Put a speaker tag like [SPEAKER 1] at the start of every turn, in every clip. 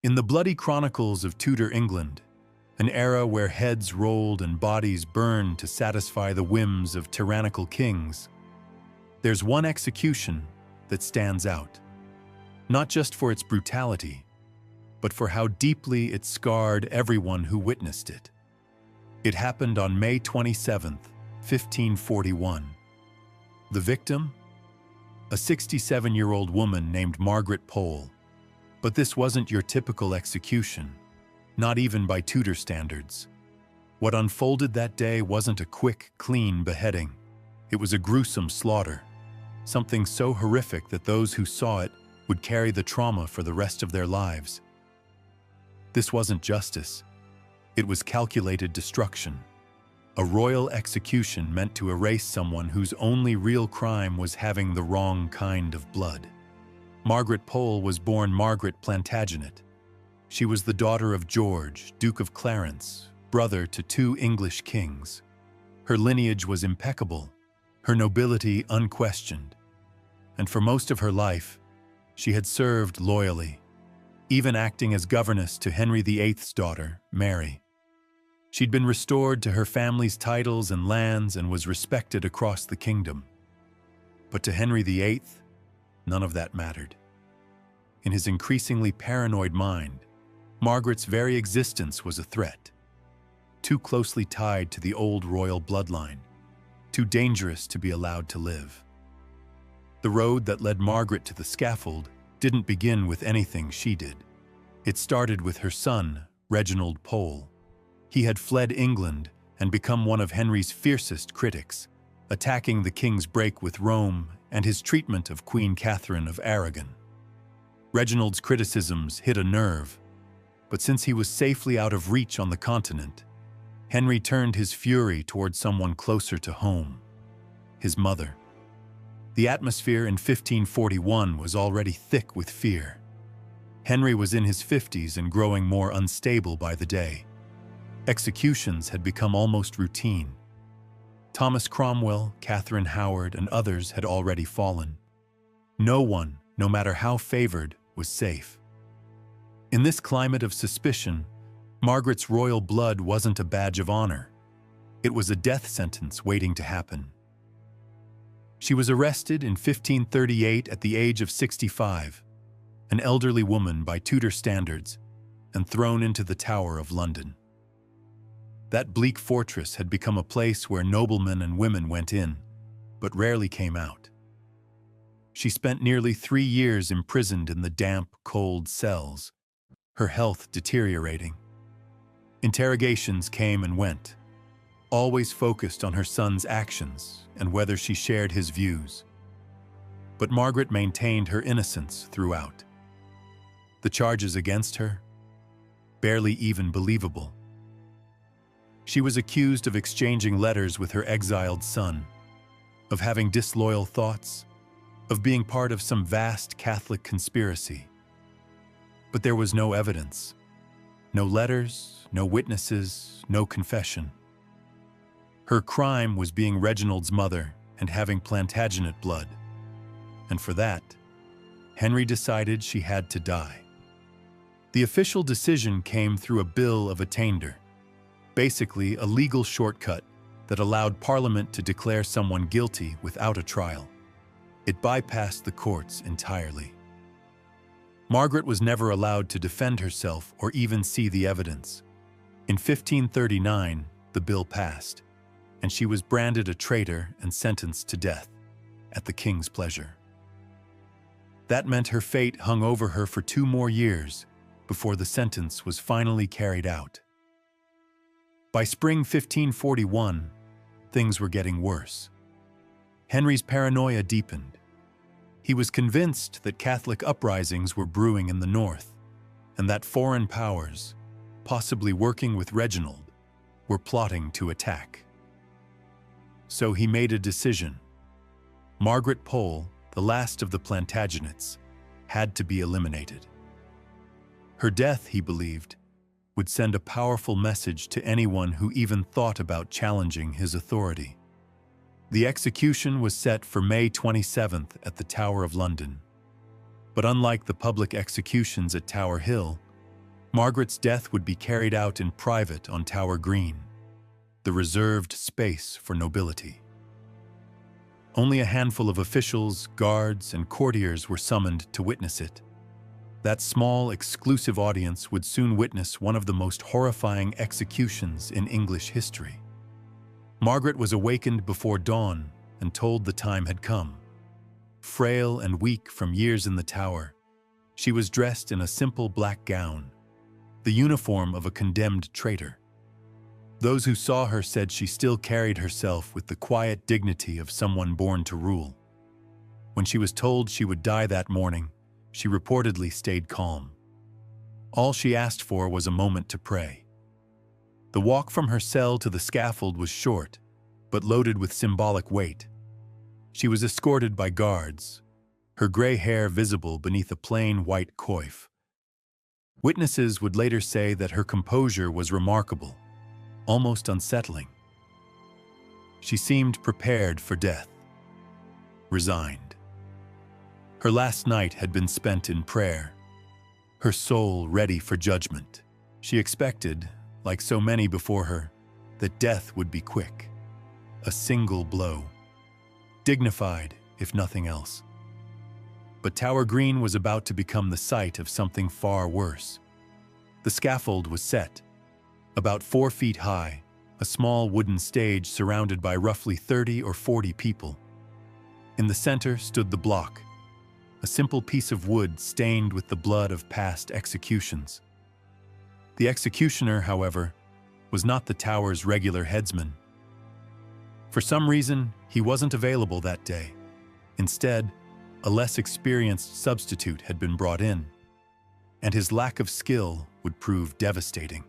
[SPEAKER 1] In the bloody chronicles of Tudor England, an era where heads rolled and bodies burned to satisfy the whims of tyrannical kings, there's one execution that stands out, not just for its brutality, but for how deeply it scarred everyone who witnessed it. It happened on May 27, 1541. The victim? A 67-year-old woman named Margaret Pole. But this wasn't your typical execution, not even by Tudor standards. What unfolded that day wasn't a quick, clean beheading. It was a gruesome slaughter, something so horrific that those who saw it would carry the trauma for the rest of their lives. This wasn't justice. It was calculated destruction. A royal execution meant to erase someone whose only real crime was having the wrong kind of blood. Margaret Pole was born Margaret Plantagenet. She was the daughter of George, Duke of Clarence, brother to 2 English kings. Her lineage was impeccable, her nobility unquestioned, and for most of her life, she had served loyally, even acting as governess to Henry VIII's daughter, Mary. She'd been restored to her family's titles and lands and was respected across the kingdom. But to Henry VIII, none of that mattered. In his increasingly paranoid mind, Margaret's very existence was a threat. Too closely tied to the old royal bloodline, too dangerous to be allowed to live. The road that led Margaret to the scaffold didn't begin with anything she did. It started with her son, Reginald Pole. He had fled England and become one of Henry's fiercest critics, attacking the king's break with Rome and his treatment of Queen Catherine of Aragon. Reginald's criticisms hit a nerve, but since he was safely out of reach on the continent, Henry turned his fury toward someone closer to home, his mother. The atmosphere in 1541 was already thick with fear. Henry was in his 50s and growing more unstable by the day. Executions had become almost routine. Thomas Cromwell, Catherine Howard, and others had already fallen. No one, no matter how favored, was safe. In this climate of suspicion, Margaret's royal blood wasn't a badge of honor. It was a death sentence waiting to happen. She was arrested in 1538 at the age of 65, an elderly woman by Tudor standards, and thrown into the Tower of London. That bleak fortress had become a place where noblemen and women went in, but rarely came out. She spent nearly 3 years imprisoned in the damp, cold cells, her health deteriorating. Interrogations came and went, always focused on her son's actions and whether she shared his views. But Margaret maintained her innocence throughout. The charges against her? Barely even believable. She was accused of exchanging letters with her exiled son, of having disloyal thoughts, of being part of some vast Catholic conspiracy. But there was no evidence. No letters, no witnesses, no confession. Her crime was being Reginald's mother and having Plantagenet blood. And for that, Henry decided she had to die. The official decision came through a Bill of Attainder, basically a legal shortcut that allowed Parliament to declare someone guilty without a trial. It bypassed the courts entirely. Margaret was never allowed to defend herself or even see the evidence. In 1539, the bill passed, and she was branded a traitor and sentenced to death, at the king's pleasure. That meant her fate hung over her for 2 more years before the sentence was finally carried out. By spring 1541, things were getting worse. Henry's paranoia deepened. He was convinced that Catholic uprisings were brewing in the north, and that foreign powers, possibly working with Reginald, were plotting to attack. So he made a decision. Margaret Pole, the last of the Plantagenets, had to be eliminated. Her death, he believed, would send a powerful message to anyone who even thought about challenging his authority. The execution was set for May 27th at the Tower of London. But unlike the public executions at Tower Hill, Margaret's death would be carried out in private on Tower Green, the reserved space for nobility. Only a handful of officials, guards, and courtiers were summoned to witness it. That small, exclusive audience would soon witness one of the most horrifying executions in English history. Margaret was awakened before dawn and told the time had come. Frail and weak from years in the Tower, she was dressed in a simple black gown, the uniform of a condemned traitor. Those who saw her said she still carried herself with the quiet dignity of someone born to rule. When she was told she would die that morning, she reportedly stayed calm. All she asked for was a moment to pray. The walk from her cell to the scaffold was short, but loaded with symbolic weight. She was escorted by guards, her gray hair visible beneath a plain white coif. Witnesses would later say that her composure was remarkable, almost unsettling. She seemed prepared for death, resigned. Her last night had been spent in prayer, her soul ready for judgment. She expected, like so many before her, that death would be quick, a single blow, dignified if nothing else. But Tower Green was about to become the site of something far worse. The scaffold was set, about 4 feet high, a small wooden stage surrounded by roughly 30 or 40 people. In the center stood the block, a simple piece of wood stained with the blood of past executions. The executioner, however, was not the Tower's regular headsman. For some reason, he wasn't available that day. Instead, a less experienced substitute had been brought in, and his lack of skill would prove devastating.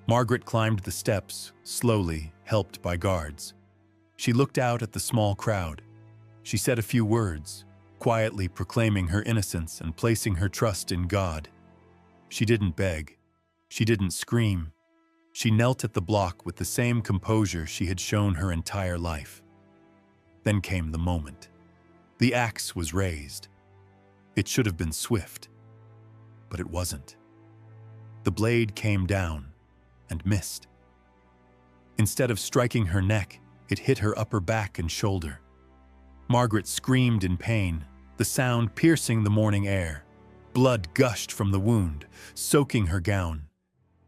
[SPEAKER 1] Margaret climbed the steps, slowly, helped by guards. She looked out at the small crowd. She said a few words, quietly proclaiming her innocence and placing her trust in God. She didn't beg. She didn't scream. She knelt at the block with the same composure she had shown her entire life. Then came the moment. The axe was raised. It should have been swift, but it wasn't. The blade came down and missed. Instead of striking her neck, it hit her upper back and shoulder. Margaret screamed in pain, the sound piercing the morning air. Blood gushed from the wound, soaking her gown.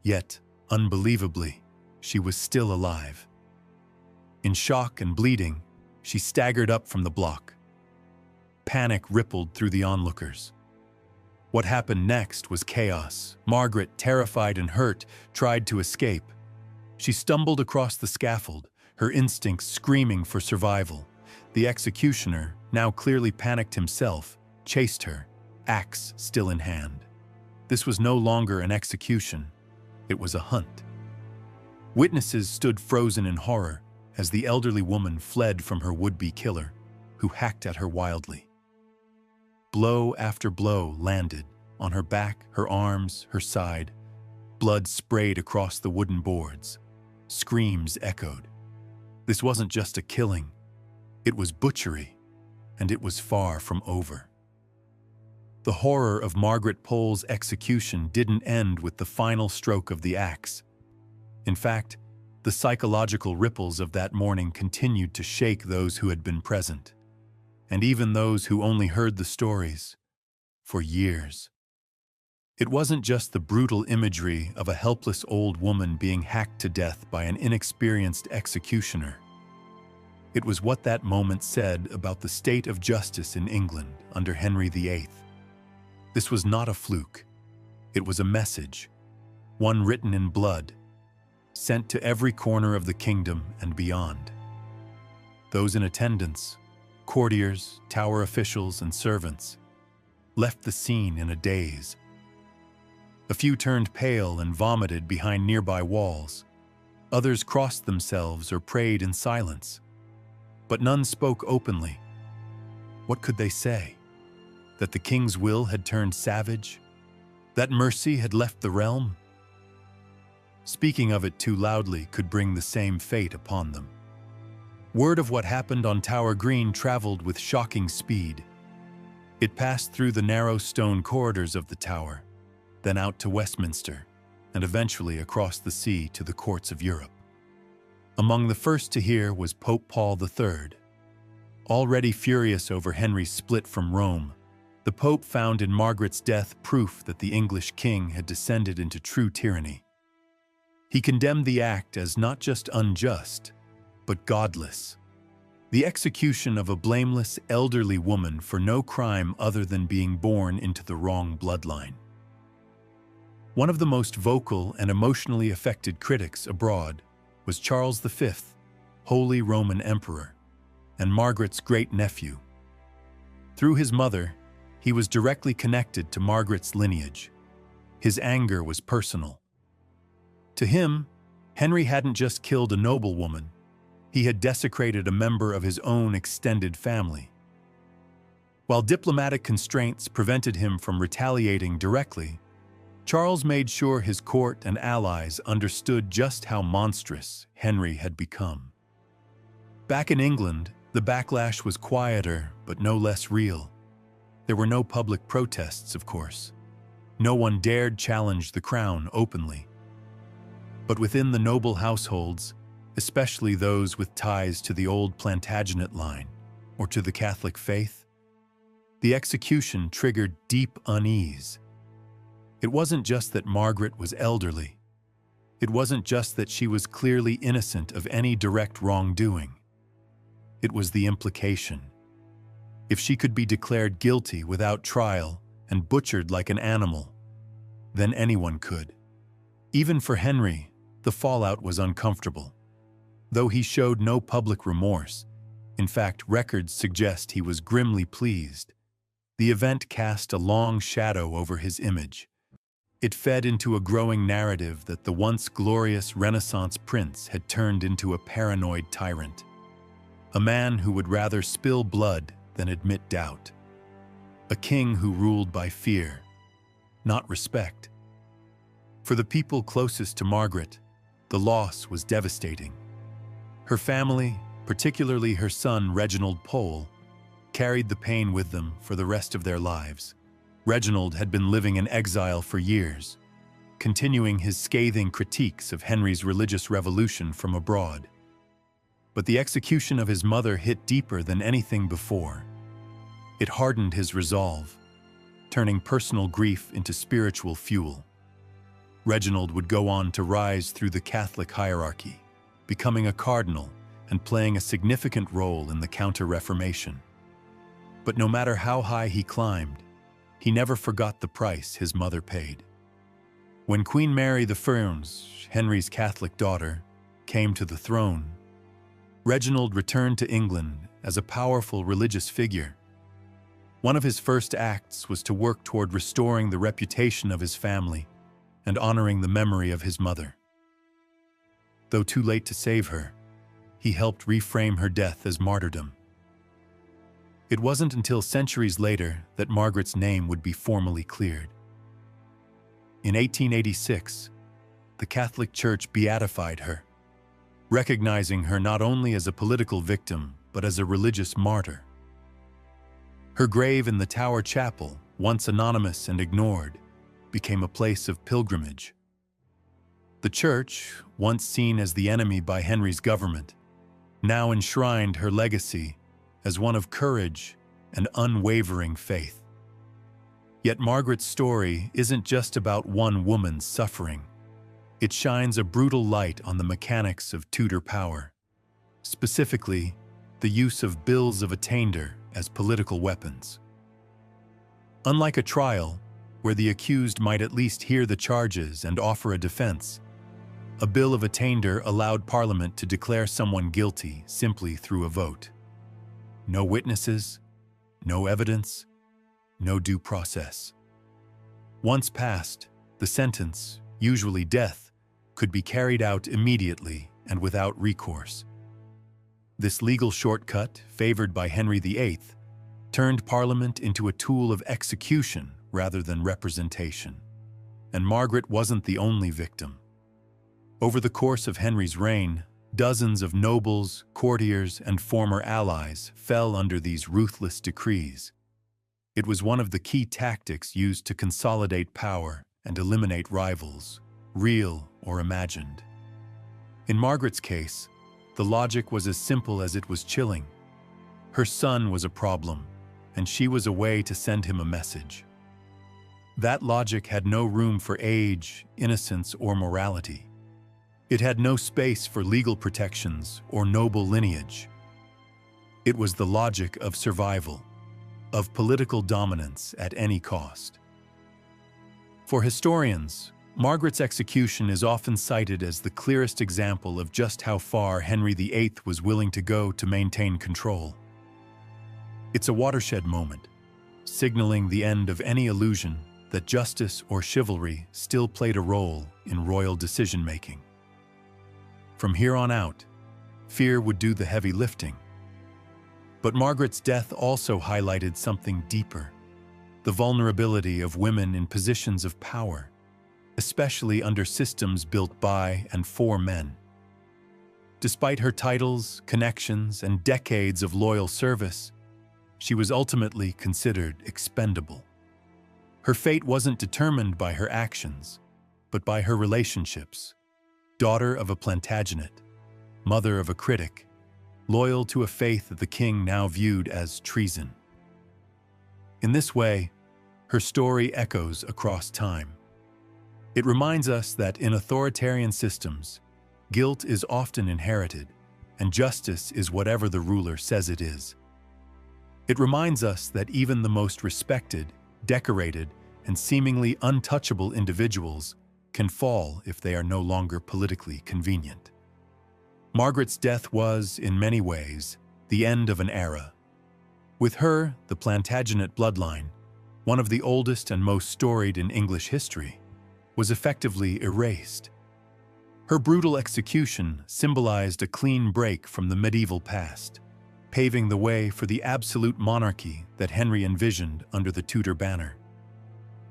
[SPEAKER 1] Yet, unbelievably, she was still alive. In shock and bleeding, she staggered up from the block. Panic rippled through the onlookers. What happened next was chaos. Margaret, terrified and hurt, tried to escape. She stumbled across the scaffold, her instincts screaming for survival. The executioner, now clearly panicked himself, chased her, axe still in hand. This was no longer an execution. It was a hunt. Witnesses stood frozen in horror as the elderly woman fled from her would-be killer, who hacked at her wildly. Blow after blow landed on her back, her arms, her side. Blood sprayed across the wooden boards. Screams echoed. This wasn't just a killing. It was butchery, and it was far from over. The horror of Margaret Pole's execution didn't end with the final stroke of the axe. In fact, the psychological ripples of that morning continued to shake those who had been present, and even those who only heard the stories, for years. It wasn't just the brutal imagery of a helpless old woman being hacked to death by an inexperienced executioner. It was what that moment said about the state of justice in England under Henry VIII. This was not a fluke. It was a message, one written in blood, sent to every corner of the kingdom and beyond. Those in attendance, courtiers, Tower officials, and servants, left the scene in a daze. A few turned pale and vomited behind nearby walls. Others crossed themselves or prayed in silence. But none spoke openly. What could they say? That the king's will had turned savage? That mercy had left the realm? Speaking of it too loudly could bring the same fate upon them. Word of what happened on Tower Green traveled with shocking speed. It passed through the narrow stone corridors of the tower, then out to Westminster, and eventually across the sea to the courts of Europe. Among the first to hear was Pope Paul III. Already furious over Henry's split from Rome, the Pope found in Margaret's death proof that the English king had descended into true tyranny. He condemned the act as not just unjust, but godless. The execution of a blameless elderly woman for no crime other than being born into the wrong bloodline. One of the most vocal and emotionally affected critics abroad was Charles V, Holy Roman Emperor, and Margaret's great-nephew. Through his mother, he was directly connected to Margaret's lineage. His anger was personal. To him, Henry hadn't just killed a noblewoman, he had desecrated a member of his own extended family. While diplomatic constraints prevented him from retaliating directly, Charles made sure his court and allies understood just how monstrous Henry had become. Back in England, the backlash was quieter but no less real. There were no public protests, of course. No one dared challenge the crown openly. But within the noble households, especially those with ties to the old Plantagenet line or to the Catholic faith, the execution triggered deep unease. It wasn't just that Margaret was elderly. It wasn't just that she was clearly innocent of any direct wrongdoing. It was the implication. If she could be declared guilty without trial and butchered like an animal, then anyone could. Even for Henry, the fallout was uncomfortable. Though he showed no public remorse, in fact, records suggest he was grimly pleased, the event cast a long shadow over his image. It fed into a growing narrative that the once glorious Renaissance prince had turned into a paranoid tyrant, a man who would rather spill blood than admit doubt, a king who ruled by fear, not respect. For the people closest to Margaret, the loss was devastating. Her family, particularly her son Reginald Pole, carried the pain with them for the rest of their lives. Reginald had been living in exile for years, continuing his scathing critiques of Henry's religious revolution from abroad. But the execution of his mother hit deeper than anything before. It hardened his resolve, turning personal grief into spiritual fuel. Reginald would go on to rise through the Catholic hierarchy, becoming a cardinal and playing a significant role in the Counter-Reformation. But no matter how high he climbed, he never forgot the price his mother paid. When Queen Mary I, Henry's Catholic daughter, came to the throne, Reginald returned to England as a powerful religious figure. One of his first acts was to work toward restoring the reputation of his family and honoring the memory of his mother. Though too late to save her, he helped reframe her death as martyrdom. It wasn't until centuries later that Margaret's name would be formally cleared. In 1886, the Catholic Church beatified her, recognizing her not only as a political victim, but as a religious martyr. Her grave in the Tower Chapel, once anonymous and ignored, became a place of pilgrimage. The Church, once seen as the enemy by Henry's government, now enshrined her legacy as one of courage and unwavering faith. Yet Margaret's story isn't just about one woman's suffering. It shines a brutal light on the mechanics of Tudor power, specifically the use of bills of attainder as political weapons. Unlike a trial, where the accused might at least hear the charges and offer a defense, a bill of attainder allowed Parliament to declare someone guilty simply through a vote. No witnesses, no evidence, no due process. Once passed, the sentence, usually death, could be carried out immediately and without recourse. This legal shortcut, favored by Henry VIII, turned Parliament into a tool of execution rather than representation. And Margaret wasn't the only victim. Over the course of Henry's reign, dozens of nobles, courtiers, and former allies fell under these ruthless decrees. It was one of the key tactics used to consolidate power and eliminate rivals, real or imagined. In Margaret's case, the logic was as simple as it was chilling. Her son was a problem, and she was a way to send him a message. That logic had no room for age, innocence, or morality. It had no space for legal protections or noble lineage. It was the logic of survival, of political dominance at any cost. For historians, Margaret's execution is often cited as the clearest example of just how far Henry VIII was willing to go to maintain control. It's a watershed moment, signaling the end of any illusion that justice or chivalry still played a role in royal decision-making. From here on out, fear would do the heavy lifting. But Margaret's death also highlighted something deeper: the vulnerability of women in positions of power, especially under systems built by and for men. Despite her titles, connections, and decades of loyal service, she was ultimately considered expendable. Her fate wasn't determined by her actions, but by her relationships. Daughter of a Plantagenet, mother of a critic, loyal to a faith that the king now viewed as treason. In this way, her story echoes across time. It reminds us that in authoritarian systems, guilt is often inherited, and justice is whatever the ruler says it is. It reminds us that even the most respected, decorated, and seemingly untouchable individuals can fall if they are no longer politically convenient. Margaret's death was, in many ways, the end of an era. With her, the Plantagenet bloodline, one of the oldest and most storied in English history, was effectively erased. Her brutal execution symbolized a clean break from the medieval past, paving the way for the absolute monarchy that Henry envisioned under the Tudor banner.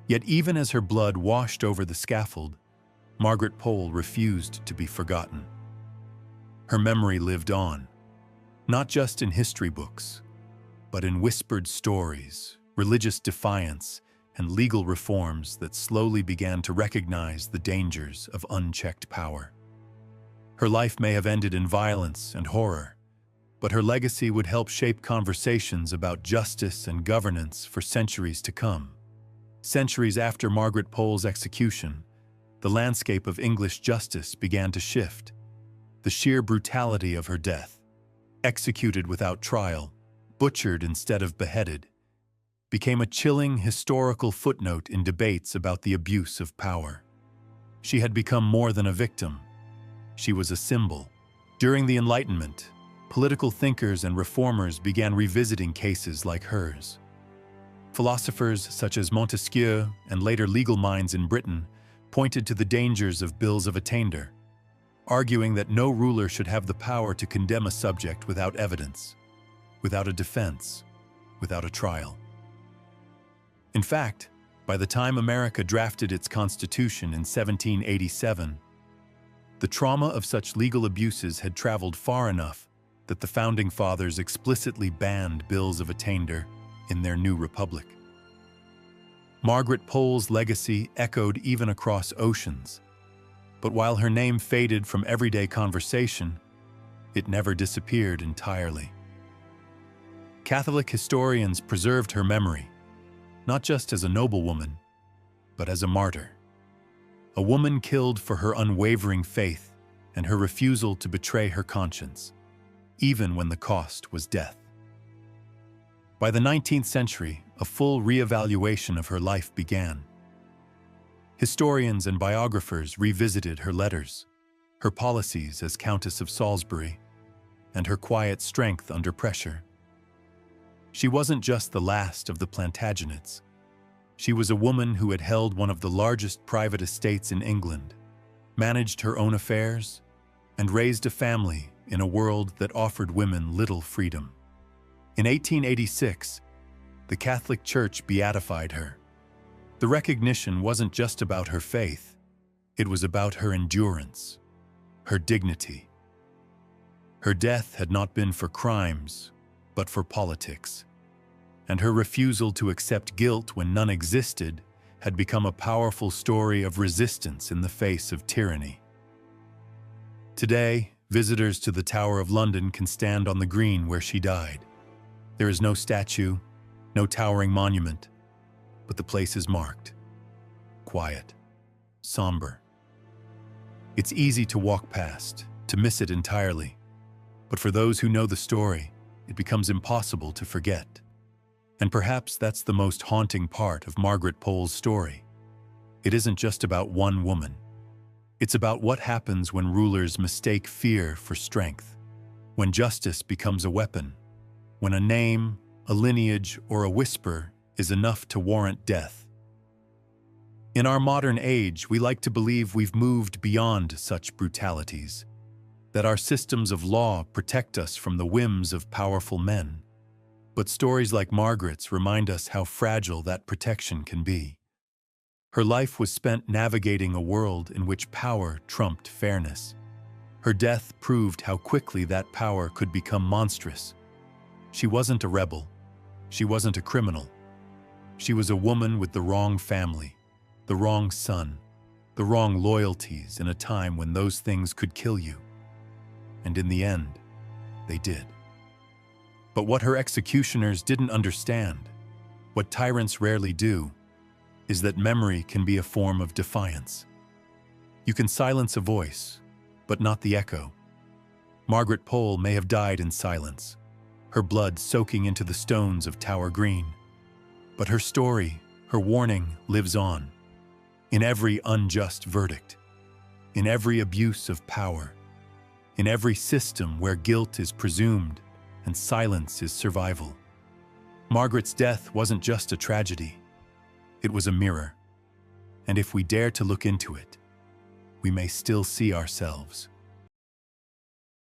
[SPEAKER 1] Yet even as her blood washed over the scaffold, Margaret Pole refused to be forgotten. Her memory lived on, not just in history books, but in whispered stories, religious defiance, and legal reforms that slowly began to recognize the dangers of unchecked power. Her life may have ended in violence and horror, but her legacy would help shape conversations about justice and governance for centuries to come. Centuries after Margaret Pole's execution, the landscape of English justice began to shift. The sheer brutality of her death, executed without trial, butchered instead of beheaded, became a chilling historical footnote in debates about the abuse of power. She had become more than a victim. She was a symbol. During the Enlightenment, political thinkers and reformers began revisiting cases like hers. Philosophers such as Montesquieu and later legal minds in Britain pointed to the dangers of bills of attainder, arguing that no ruler should have the power to condemn a subject without evidence, without a defense, without a trial. In fact, by the time America drafted its Constitution in 1787, the trauma of such legal abuses had traveled far enough that the Founding Fathers explicitly banned bills of attainder in their new republic. Margaret Pole's legacy echoed even across oceans, but while her name faded from everyday conversation, it never disappeared entirely. Catholic historians preserved her memory, not just as a noblewoman, but as a martyr. A woman killed for her unwavering faith and her refusal to betray her conscience, even when the cost was death. By the 19th century, a full re-evaluation of her life began. Historians and biographers revisited her letters, her policies as Countess of Salisbury, and her quiet strength under pressure. She wasn't just the last of the Plantagenets. She was a woman who had held one of the largest private estates in England, managed her own affairs, and raised a family in a world that offered women little freedom. In 1886, the Catholic Church beatified her. The recognition wasn't just about her faith, it was about her endurance, her dignity. Her death had not been for crimes, but for politics, and her refusal to accept guilt when none existed had become a powerful story of resistance in the face of tyranny. Today, visitors to the Tower of London can stand on the green where she died. There is no statue, no towering monument, but the place is marked. Quiet, somber. It's easy to walk past, to miss it entirely. But for those who know the story, it becomes impossible to forget. And perhaps that's the most haunting part of Margaret Pole's story. It isn't just about one woman. It's about what happens when rulers mistake fear for strength, when justice becomes a weapon, when a name, a lineage, or a whisper is enough to warrant death. In our modern age, we like to believe we've moved beyond such brutalities, that our systems of law protect us from the whims of powerful men. But stories like Margaret's remind us how fragile that protection can be. Her life was spent navigating a world in which power trumped fairness. Her death proved how quickly that power could become monstrous. She wasn't a rebel. She wasn't a criminal. She was a woman with the wrong family, the wrong son, the wrong loyalties in a time when those things could kill you. And in the end, they did. But what her executioners didn't understand, what tyrants rarely do, is that memory can be a form of defiance. You can silence a voice, but not the echo. Margaret Pole may have died in silence, her blood soaking into the stones of Tower Green. But her story, her warning, lives on. In every unjust verdict, in every abuse of power, in every system where guilt is presumed and silence is survival. Margaret's death wasn't just a tragedy. It was a mirror. And if we dare to look into it, we may still see ourselves.